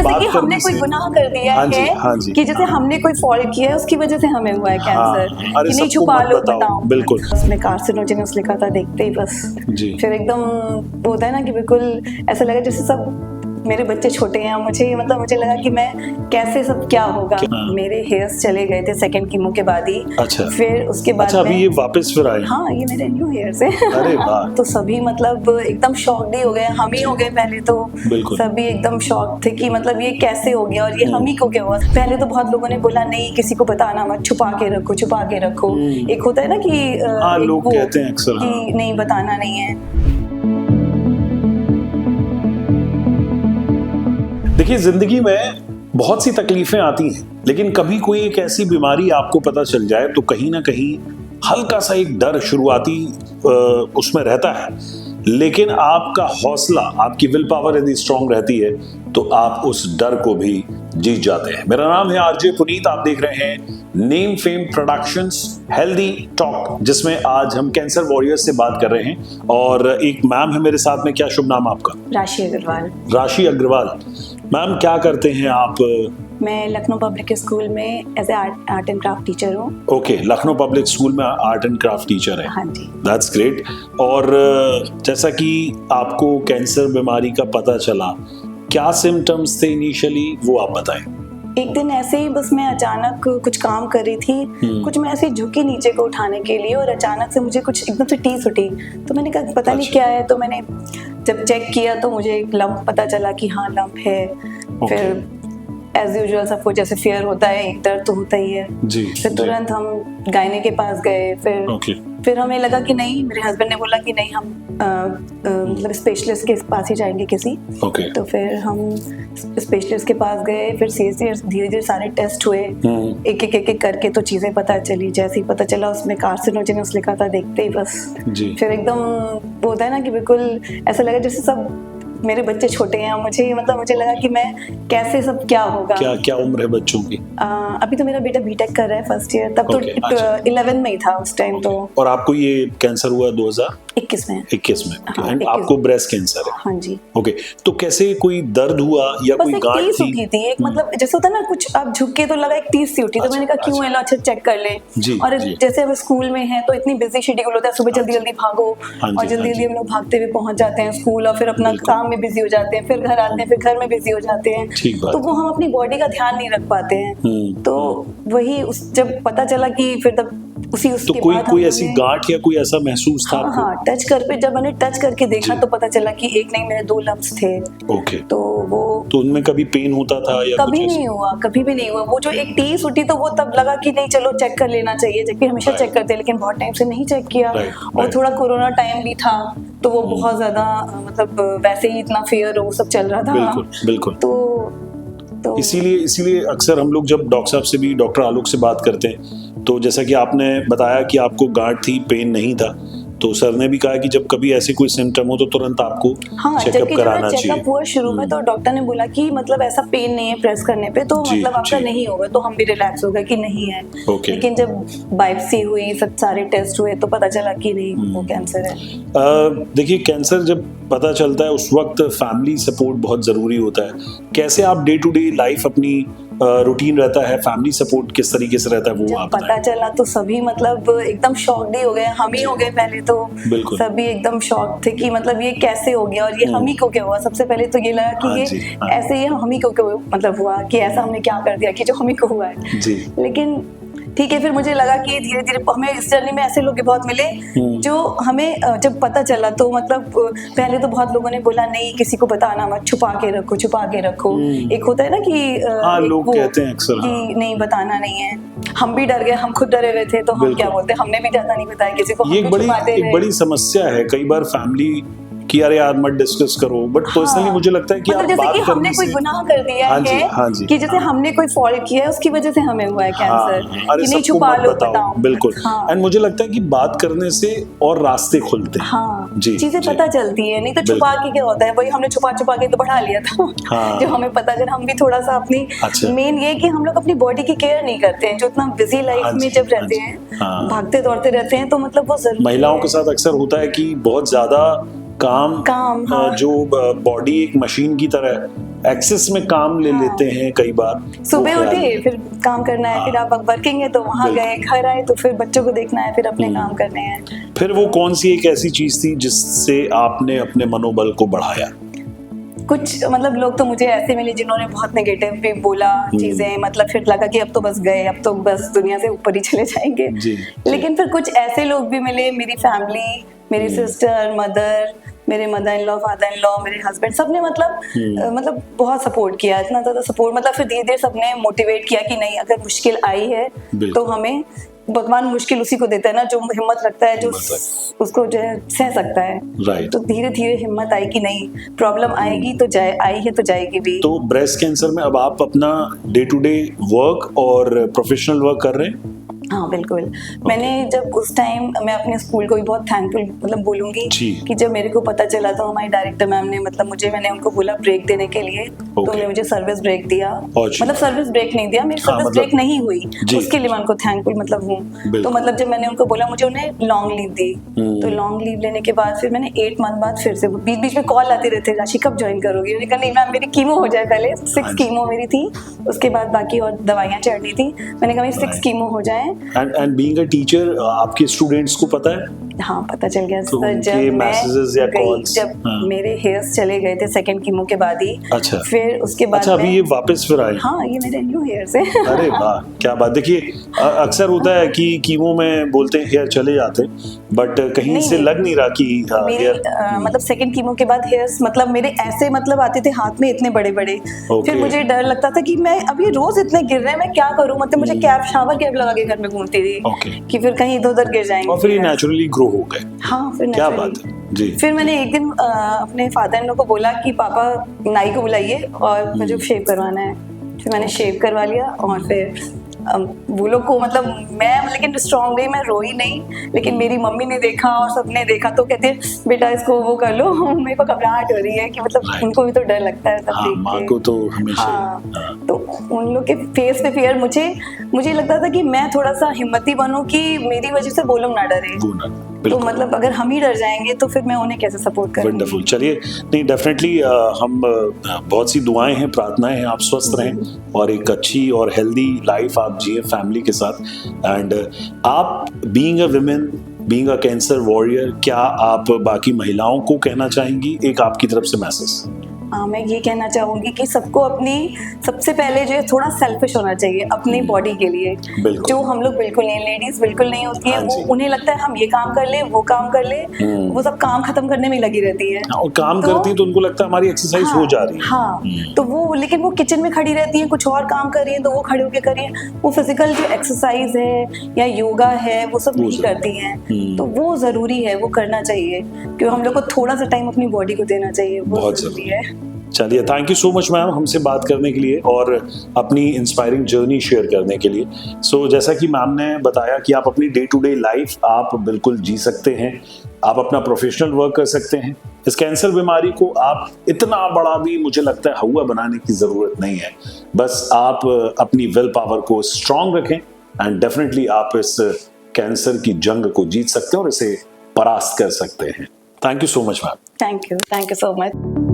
जैसे कि हमने कोई गुनाह कर दिया है कि जैसे हमने कोई फॉल्ट किया है उसकी वजह से हमें हुआ है कैंसर, कि नहीं छुपा लो बताओ। बिल्कुल उसमें कार्सिनोजेनस लिखा था, देखते ही बस फिर एकदम होता है ना कि बिल्कुल ऐसा लगा जैसे सब मेरे बच्चे छोटे हैं, मुझे लगा कि मैं कैसे सब क्या होगा। मेरे हेयर्स चले गए थे सेकंड कीमो के बाद ही। अच्छा। फिर उसके बाद अभी ये वापस फिर आए? हाँ, ये मेरे न्यू हेयर्स हैं। अरे वाह। तो सभी मतलब एकदम शॉक्ड ही हो गए, हम ही हो गए पहले तो। सभी एकदम शॉक थे कि मतलब ये कैसे हो गया और ये हम ही को क्या हुआ। पहले तो बहुत लोगों ने बोला नहीं किसी को बताना मत, छुपा के रखो। एक होता है ना कि लोग कहते हैं अक्सर कि नहीं बताना नहीं है। देखिए, जिंदगी में बहुत सी तकलीफें आती हैं, लेकिन कभी कोई एक ऐसी बीमारी आपको पता चल जाए तो कहीं ना कहीं हल्का सा एक डर शुरुआती उसमें रहता है, लेकिन आपका हौसला, आपकी विल पावर यदि स्ट्रांग रहती है तो आप उस डर को भी जीत जाते हैं। मेरा नाम है आरजे पुनीत, आप देख रहे हैं name fame productions healthy talk, जिसमें आज हम कैंसर वॉरियर्स से बात कर रहे हैं। और एक मैम है मेरे साथ में, क्या शुभ नाम आपका? राशि अग्रवाल। राशि अग्रवाल मैम, क्या करते हैं आप? मैं लखनऊ पब्लिक स्कूल में as a art and craft teacher हूँ। ओके, लखनऊ पब्लिक स्कूल में आर्ट एंड क्राफ्ट टीचर है। हाँ जी, दैट्स ग्रेट। और जैसा कि आपको कैंसर बीमारी का पता चला, क्या सिम्टम्स थे इनिशियली, वो आप बताएं। एक दिन ऐसे ही बस मैं अचानक कुछ काम कर रही थी, कुछ मैं ऐसे झुकी नीचे को उठाने के लिए और अचानक से मुझे कुछ एकदम से टीस उठी। तो मैंने कहा पता नहीं क्या है, तो मैंने जब चेक किया तो मुझे एक लंप पता चला कि हाँ लंप है। फिर एज यूजुअल सबको जैसे फियर होता है, एक दर्द तो होता ही है जी। फिर तुरंत हम गायने के पास गए। फिर हमें लगा कि नहीं, मेरे हस्बैंड ने बोला कि नहीं हम मतलब स्पेशलिस्ट के पास ही जाएंगे किसी। तो फिर हम स्पेशलिस्ट के पास गए। फिर धीरे धीरे सारे टेस्ट हुए, एक एक करके तो चीजें पता चली। जैसे ही पता चला उसमें कार्सिनोजेनस लिखा था, देखते ही बस फिर एकदम होता है ना कि बिल्कुल ऐसा लगा जैसे सब मेरे बच्चे छोटे हैं। मुझे लगा कि मैं कैसे सब क्या होगा। क्या उम्र है बच्चों की? अभी तो मेरा बेटा बीटेक कर रहा है फर्स्ट ईयर, तब तो 11 में ही था उस टाइम। तो और आपको ये कैंसर हुआ 2021 में? 21 में। एंड आपको ब्रेस्ट कैंसर है? हाँ जी। ओके, तो कैसे कोई दर्द हुआ या कोई गांठ टीस उठी थी एक, मतलब जैसे होता है ना कुछ आप झुके तो लगा एक टीस सी उठी। तो मैंने कहा क्यों है, अच्छा चेक कर ले। और जैसे अब स्कूल में है तो इतनी बिजी शेड्यूल होता है, सुबह जल्दी जल्दी भागो और जल्दी हम लोग भागते हुए पहुंच जाते हैं स्कूल और फिर अपना काम में बिजी हो जाते हैं, फिर घर आते हैं, फिर घर में बिजी हो जाते हैं। तो वो हम अपनी बॉडी का ध्यान नहीं रख पाते हैं। तो वही जब पता चला कि फिर तब उसके बाद कोई ऐसी गांठ या कोई ऐसा महसूस था? हाँ, जब मैंने टच करके देखा तो पता चला कि एक नहीं मेरे 2 लम्प्स थे। ओके। तो उनमें कभी पेन होता था या कभी नहीं हुआ, कभी भी नहीं हुआ। वो जो एक टीस उठी तो वो तब लगा कि नहीं चलो चेक कर लेना चाहिए, जबकि हमेशा चेक करते हैं, लेकिन बहुत टाइम से नहीं चेक किया। और थोड़ा कोरोना टाइम भी था तो वो बहुत ज्यादा मतलब वैसे ही इतना फेयर वो सब चल रहा था। बिल्कुल। तो इसीलिए अक्सर हम लोग जब डॉक्टर साहब से भी, डॉक्टर आलोक से बात करते हैं, तो जैसा कि आपने बताया कि आपको गांठ थी, पेन नहीं था, तो सर ने भी कहा कि जब कभी ऐसे कोई सिम्टम हो तो तुरंत आपको चेकअप कराना चाहिए। चेकअप हुआ शुरू में तो डॉक्टर ने बोला कि मतलब ऐसा पेन नहीं है प्रेस करने पे, तो मतलब आपका नहीं होगा। तो हम भी रिलैक्स हो गए कि नहीं है। लेकिन जब बायोप्सी हुई, सब सारे टेस्ट हुए तो पता चला कि नहीं वो कैंसर है। देखिए, कैंसर जब पता चलता है उस वक्त फैमिली सपोर्ट बहुत जरूरी होता है। कैसे आप डे टू डे लाइफ अपनी रूटीन रहता है, फैमिली सपोर्ट किस तरीके से रहता है, वो आप पता चला तो सभी मतलब एकदम शॉक्ड ही हो गए, हम ही हो गए पहले तो। सभी एकदम शॉक थे कि मतलब ये कैसे हो गया और ये हम ही को क्या हुआ। सबसे पहले तो ये लगा कि ये ऐसे ही हम ही को क्यों मतलब हुआ, कि ऐसा हमने क्या कर दिया कि जो हम ही को हुआ है। लेकिन ठीक है, फिर मुझे लगा कि धीरे धीरे हमें इस जर्नी में ऐसे लोग बहुत मिले जो हमें जब पता चला तो मतलब पहले तो बहुत लोगों ने बोला नहीं किसी को बताना मत, छुपा के रखो। एक होता है ना कि लोग कहते हैं अक्सर कि नहीं बताना नहीं है। हम भी डर गए, हम खुद डरे हुए थे, तो हम क्या बोलते, हमने भी ज्यादा नहीं बताया किसी को। ये एक बड़ी समस्या है कई बार फैमिली कि अरे यार मत डिस्कस करो, बट पर्सनली मुझे लगता है कि मतलब जैसे कि हमने कोई गुनाह कर दिया है कि जैसे हमने कोई फॉल्ट किया है उसकी वजह से हमें हुआ है कैंसर, कि नहीं छुपा लो बताओ। बिल्कुल। एंड मुझे लगता है कि बात करने से और रास्ते खुलते हैं, चीजें पता चलती है। नहीं तो छुपा के क्या होता है, वही हमने छुपा के तो बढ़ा लिया था जो हमें पता। अगर हम भी थोड़ा सा अपनी मेन ये कि हम लोग अपनी बॉडी की केयर नहीं करते हैं, जो इतना बिजी लाइफ में जब रहते हैं, भागते दौड़ते रहते हैं, तो मतलब वो जरूरी। महिलाओं के साथ अक्सर होता है कि बहुत ज्यादा काम हाँ। जो बॉडी एक मशीन की तरह एक्सेस में काम ले लेते हैं कई बार। सुबह उठे फिर काम करना है, फिर आप वर्किंग है तो वहाँ गए, घर आए तो फिर बच्चों को देखना है, फिर अपने काम करने हैं। फिर वो कौन सी एक ऐसी चीज थी जिससे आपने अपने मनोबल को बढ़ाया? कुछ मतलब लोग तो मुझे ऐसे मिले जिन्होंने बहुत नेगेटिव भी बोला चीजें, मतलब फिर लगा कि अब तो बस गए, अब तो बस दुनिया से ऊपर ही चले जाएंगे। लेकिन फिर कुछ ऐसे लोग भी मिले, मेरी फैमिली, मेरी सिस्टर, मदर, मेरे mother in law, father in law, मेरे हस्बैंड, सबने मतलब बहुत सपोर्ट किया, इतना ज्यादा सपोर्ट। मतलब फिर धीरे धीरे सबने मोटिवेट किया कि नहीं, अगर मुश्किल आई है तो हमें, भगवान मुश्किल उसी को देता है ना जो हिम्मत रखता है, जो उसको जो है सह सकता है। तो धीरे धीरे हिम्मत आई कि नहीं, प्रॉब्लम आएगी तो आई है तो जाएगी भी। तो ब्रेस्ट कैंसर में अब आप अपना डे टू डे वर्क और प्रोफेशनल वर्क कर रहे हैं? हाँ बिल्कुल। मैंने जब उस टाइम, मैं अपने स्कूल को भी बहुत थैंकफुल मतलब बोलूंगी कि जब मेरे को पता चला तो हमारी डायरेक्टर मैम ने मतलब मैंने उनको बोला ब्रेक देने के लिए, तो उन्होंने मुझे सर्विस ब्रेक दिया। मतलब सर्विस ब्रेक नहीं दिया, मेरी सर्विस ब्रेक नहीं हुई, उसके लिए मैं उनको थैंकफुल मतलब हूँ। तो मतलब जब मैंने उनको बोला, मुझे उन्हें लॉन्ग लीव दी, तो लॉन्ग लीव लेने के बाद फिर मैंने 8 मंथ बाद फिर से बीच बीच में कॉल आते रहते, राशि कब ज्वाइन करोगी? मैंने कहा नहीं मैम, मेरी कीमो हो जाए पहले, 6 कीमो मेरी थी, उसके बाद बाकी और दवाइयाँ चढ़नी थी। मैंने कहा मेरी 6 कीमो हो जाए। एंड बीइंग अ टीचर, आपके स्टूडेंट्स को पता है? हाँ पता चल गया। तो जब मैसेजेस या कॉल्स, जब मेरे हेयर्स चले गए थे सेकंड कीमो के बाद ही, अच्छा, फिर उसके बाद अच्छा, अभी ये वापस फिर आए? हाँ, ये मेरे न्यू हेयर्स हैं। अरे वाह, क्या बात। देखिए अक्सर होता है कि कीमो में बोलते हैं हेयर चले जाते, बट कहीं से लग नहीं रहा कि हेयर मतलब सेकंड कीमो के बाद हेयर्स मतलब मेरे ऐसे मतलब आते थे हाथ में इतने बड़े बड़े। फिर मुझे डर लगता था कि मैं अभी रोज इतने गिर रहे हैं, मैं क्या करूं? मतलब मुझे शावर कैप लगा के घर में घूमती थी कि फिर कहीं इधर उधर गिर जाएंगे, और फिर ये नेचुरली ग्रो हो गए। हाँ, फिर क्या बात है जी। फिर मैंने एक दिन अपने फादर इन लॉ को बोला कि पापा नाई को बुलाइए और मुझे शेव करवाना है। फिर मैंने शेव करवा लिया और फिर वो लोग को मतलब मैं लेकिन स्ट्रॉन्ग रही, मैं रोई नहीं, लेकिन मेरी मम्मी ने देखा और सबने देखा तो कहते बेटा इसको वो कर लो। मेरे को घबराहट हो रही है कि मतलब उनको भी तो डर लगता है सब देख के। माँ को तो हमेशा तो उन लोग के फेस पे फियर, मुझे लगता था कि मैं थोड़ा सा हिम्मती बनूं कि मेरी वजह से वो लोग ना डरे। तो मतलब अगर हम ही डर जाएंगे तो फिर मैं उन्हें कैसे सपोर्ट करूंगी? वंडरफुल। चलिए, नहीं डेफिनेटली हम बहुत सी दुआएं हैं, प्रार्थनाएं हैं, आप स्वस्थ रहें और एक अच्छी और हेल्दी लाइफ आप जिए फैमिली के साथ। एंड आप being a women, being a cancer warrior, क्या आप बाकी महिलाओं को कहना चाहेंगी एक आपकी तरफ से मैसेज? मैं ये कहना चाहूंगी कि सबको अपनी सबसे पहले जो है थोड़ा सेल्फिश होना चाहिए अपनी बॉडी के लिए, जो हम लोग बिल्कुल नहीं, लेडीज बिल्कुल नहीं होती है। वो उन्हें लगता है हम ये काम कर ले, वो काम कर ले, वो सब काम खत्म करने में लगी रहती है और काम करती है तो उनको लगता है हमारी एक्सरसाइज हो जा रही है। हाँ, तो वो लेकिन वो किचन में खड़ी रहती है, कुछ और काम कर रही है, तो वो खड़े होकर कर रही है, वो फिजिकल जो एक्सरसाइज है या योगा है वो सब नहीं करती है। तो वो जरूरी है, वो करना चाहिए, क्योंकि हम लोग को थोड़ा सा टाइम अपनी बॉडी को देना चाहिए, वो जरूरी है। चलिए, thank you so much ma'am हमसे बात करने के लिए और अपनी इंस्पायरिंग जर्नी शेयर करने के लिए। सो जैसा कि मैम ने बताया कि आप अपनी डे टू डे लाइफ आप बिल्कुल जी सकते हैं, आप अपना प्रोफेशनल वर्क कर सकते हैं। इस कैंसर बीमारी को आप इतना बड़ा भी मुझे लगता है हवा बनाने की ज़रूरत नहीं है, बस आप अपनी विल पावर को स्ट्रांग रखें एंड डेफिनेटली आप इस कैंसर की जंग को जीत सकते हैं और इसे परास्त कर सकते हैं। Thank you so much ma'am. Thank you so much.